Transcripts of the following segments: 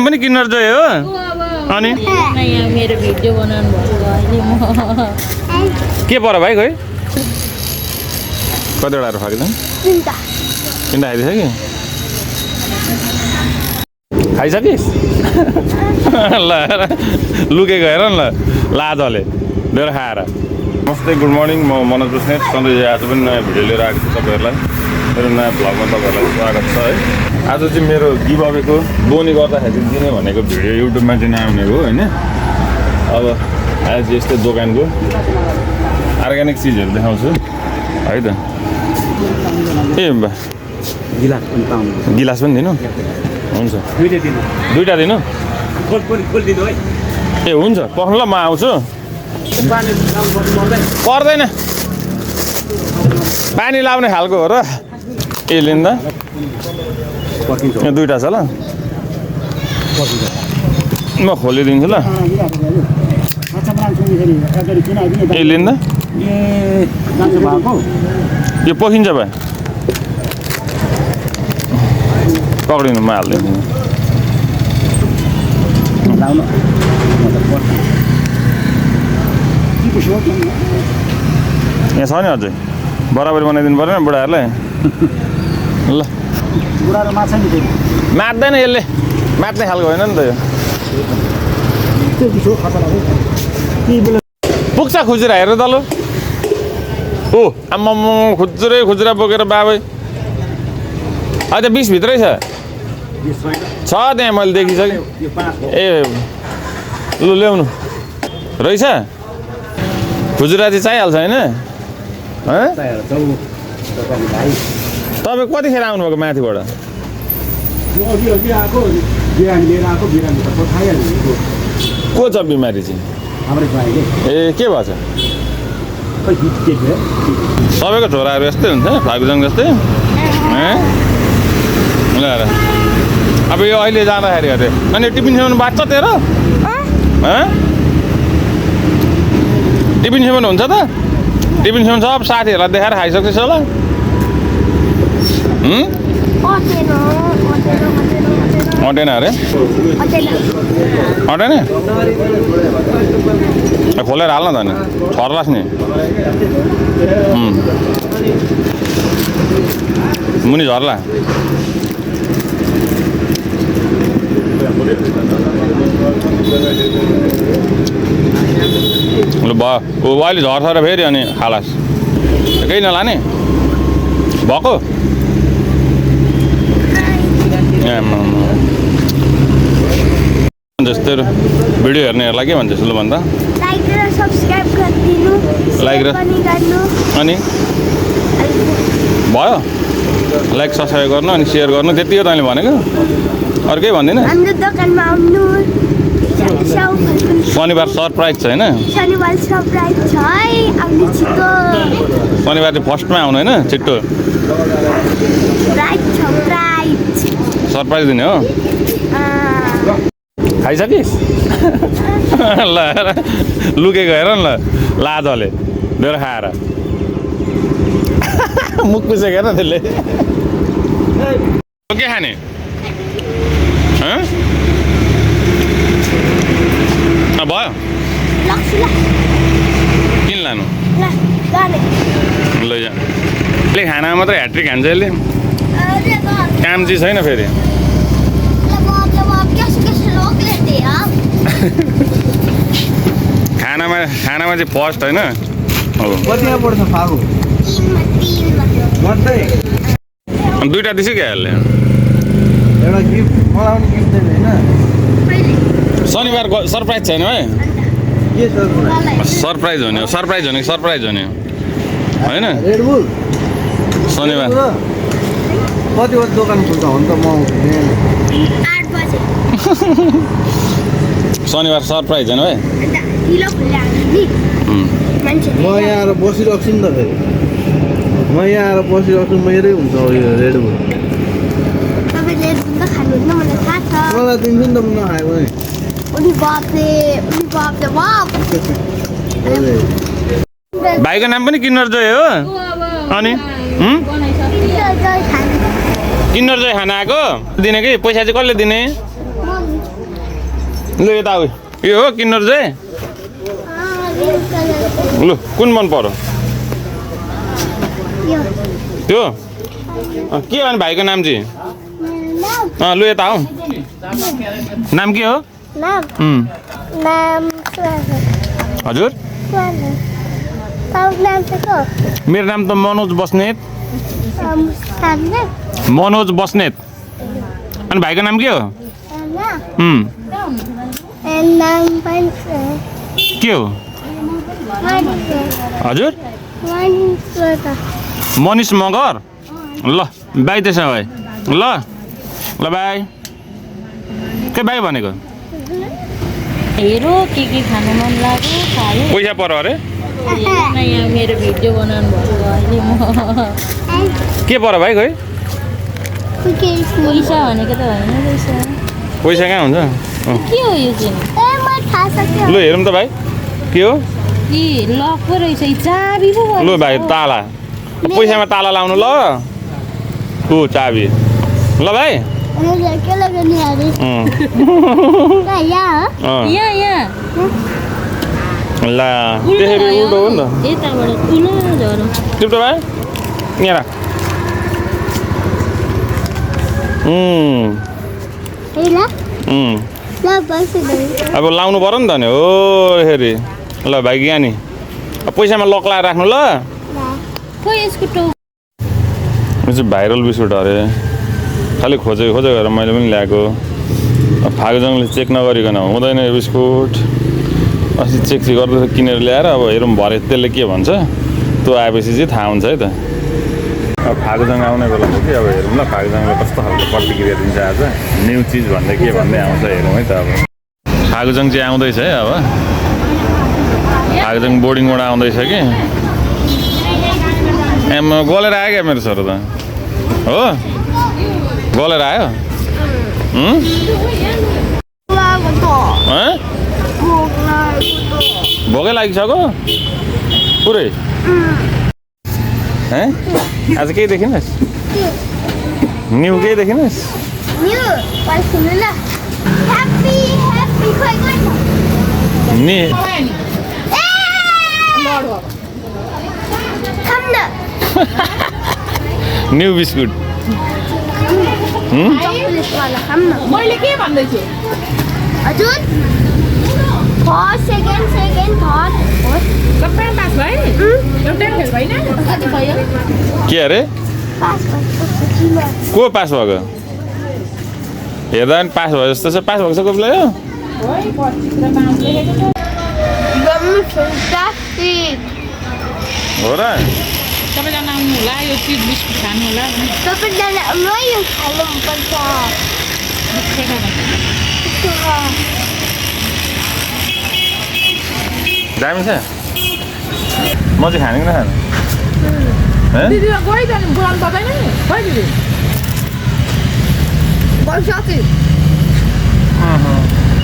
पनि किन्नर चाहिँ हो अनि मेरो भिडियो बनाउनु भएको के पर्यो भाइ खोइ कतिवटा फाक्दैन तिनवटा खाइदिएछ कि खाइसकिस् ल लुकेको हेर न ल लाजले लिएर खाएर नमस्ते गुड मर्निङ म मनोज बस्नेत सधैँ आज पनि नयाँ भिडियो लिएर आएको छु तपाईँहरूलाई मेरो नयाँ भ्लगमा तपाईँहरूलाई स्वागत छ है आज चाहिँ मेरो गिभ अवेको बोनी गर्दाखेरि दिने भनेको भिडियो युट्युबमा चाहिँ नआउने हो होइन अब आज यस्तै दोकानको अर्ग्यानिक चिजहरू देखाउँछु है त ए बा गिलास पनि दिनु हुन्छ दुईवटा दिनु ए हुन्छ पख्नु ल म आउँछु पर्दैन पानी लाउने खालको हो र ए लिँदा दुईवटा छ ल म खोलिदिन्छु ल ए लिँदा यो पोखिन्छ भाइ पक्रिनु म हालिदिन्छु यहाँ छ नि अझै बराबरी बनाइदिनु पऱ्यो बुढाहरूलाई ल मार्दैन यसले मार्ने खालको होइन नि त यो पुग्छ खुजुरा हेर त ल ओ आम्मा खुजुरा बोकेर बाबै अझ 20 भित्रै छ त्यहाँ मैले देखिसकेँ ए लु ल्याउनु रहेछ खुजुरा चाहिँ चाहिहाल्छ होइन तपाईँ कतिखेर आउनुभएको माथिबाट को छ बिमारी चाहिँ ए के भएछ सबैको छोराहरू यस्तै हुन्छ फागुजङ जस्तै ल अब यो अहिले जाँदाखेरि अरे अनि टिफिन सेवन बाँच्छ तेरो टिफिन सेवन हुन्छ त टिफिन सेवन सब साथीहरूलाई देखाएर खाइसक्छस् होला अटेन अरे अटेन खोलेर हाल्न त नि छर्लास् नि मुनि झर्ला ल भयो अहिले झर्छ र फेरि अनि खालास् केही नलाने भएको जस्तै भिडियो हेर्नेहरूलाई के भन्छ लु भन्दा लाइक र अनि भयो लाइक सब्सक्राइब गर्नु अनि सेयर गर्नु त्यति हो तैँले भनेको अरू केही भन्दिनँ शनिबार सरप्राइज छ होइन शनिबार चाहिँ फर्स्टमा आउनु होइन छिट्टो सरप्राइज दिने हो खाइसकिस् ल लुकेको हेर न ल लाजले लिएर खाएर मुख पुसेको हेर न त्यसले के खाने भयो किन लानु लैजा यसले खानामा मात्रै ह्याट्रिक हान्छ यसले काम चाहिँ छैन फेरि खानामा चाहिँ फर्स्ट होइन दुईवटा दिसो क्या यसले शनिबार सरप्राइज छैन है सरप्राइज हुने होइन शनिबार कति बजी दोकान खुल्छ भने त म शनिबार सरप्राइज होइन है म यहाँ आएर बसिरहेको छु नि त फेरि मेरै हुन्छ यो रेडबुल मलाई दिन्छु नि त म नखाएको नि भाइको नाम पनि किन्नर जय हो अनि किन्नर जय खाना आएको दिने कि पैसा चाहिँ कसले दिने लु यता आऊ यो हो किन्नर चाहिँ लु कुन मन पर्यो त्यो के हो अनि भाइको नाम चाहिँ लु यता आऊ नाम के हो हजुर मेरो नाम त मनोज बस्नेत मनोज बस्नेत अनि भाइको नाम के हो के हो हजुर मनिष मगर ल बाई त्यसो भए ल ल बाई के बाई भनेको हेरो के खानु मन लाग्यो खायो पैसा पर्यो अरे हेर न यहाँ मेरो भिडियो बनाउनु भएको अहिले म के पर्यो भाइ खोइ पैसा भनेको त होइन रहेछ पैसा कहाँ हुन्छ के हो यो चाहिँ लु हेरौँ त भाइ के हो ए लक पो रहेछ चाबी पो लु भाइ ताला पैसामा ताला लाउनु ल ऊ चाबी ल भाइ यहाँ ल त्यसरी उल्टो हो नि त यताबाट ठुलो झरो टिप्टो भाइ यहाँ राख अब लाउनु पर्यो नि त नि हो हेरी ल भाइ यहाँ नि पैसामा लक लाएर राख्नु ल खोइ यसको टाउ यो चाहिँ भाइरल बिस्कुट अरे खालि खोजेको गरेर मैले पनि ल्याएको फागुजङले चेक नगरिकन हुँदैन यो बिस्कुट अस्ति चेक गर्दै किनेर ल्याएर अब हेरौँ भरे त्यसले के भन्छ त्यो आएपछि चाहिँ थाहा हुन्छ है त अब फागुजङ आउने बेला हो कि अब हेरौँ ल फागुजङले कस्तो खालको प्रतिक्रिया दिन्छ आज न्यू चिज भन्दा के भन्दै आउँछ हेरौँ है त अब फागुजङ चाहिँ आउँदैछ है अब फागुजङ बोर्डिङबाट आउँदैछ कि गलेर आयो क्या मेरो छोरो त हो गलेर आयो भोकै लागिसक्यो पुरै आज केही देखिनस् न्यू केही देखिनस् नि न्यू बिस्कुट मैले के भन्दैछु हजुर फर्स्ट सेकेन्ड थर्ड सबै पास भयो एउटै फेल भएन कति भयो के अरे को पास भएको हेर्दा पनि पास भयो जस्तो छ पास भएको छ कसलाई हो र सबैजना आउनु होला यो चिज बिस्कुट खानु होला सबैजना यो खानुपर्छ दामी छ म चाहिँ खाने कि नखाने दिदी गइजानु बोलाउनु पर्दैन नि खै दिदी बर्षकी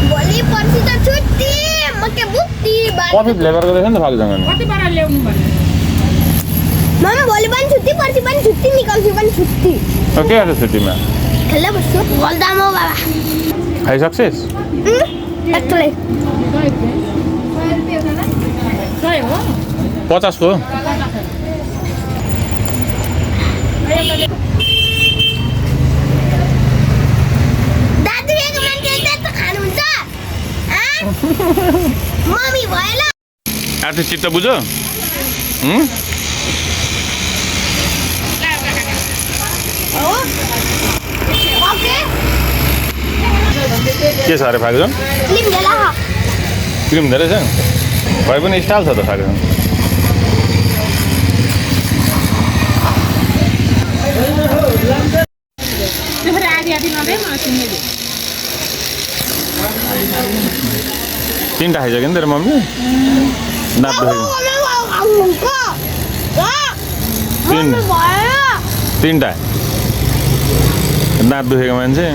भोलि पर्सि त छुट्टी म के बुक्ति कफी फ्लेभरको रहेछ नि त फागुजङ कति बार ल्याउनु पर्ने मम भोलि पनि छुट्टी पर्सि पनि छुट्टी निकाल्छु पनि छुट्टी के गर्छ छुट्टीमा खेल्दा बस्छु बोल्दा म बाबा खाइ सक्सेस एक्लै 50 को दाजुको मान्छे त खानुहुन्छ मम्मी भएन आफै चित्त बुझ्यो के छ अरे फागुजङ क्रिम धेरै छ भए पनि स्टाइल छ त फागुजङ तिनवटा खाइसक्यो नि तेरो मम्मी दाँत दुखेको तिनवटा दाँत दुखेको मान्छे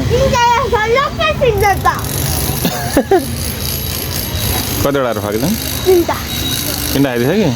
कतिवटा फागुजङ तिनवटा खाइदिएछ कि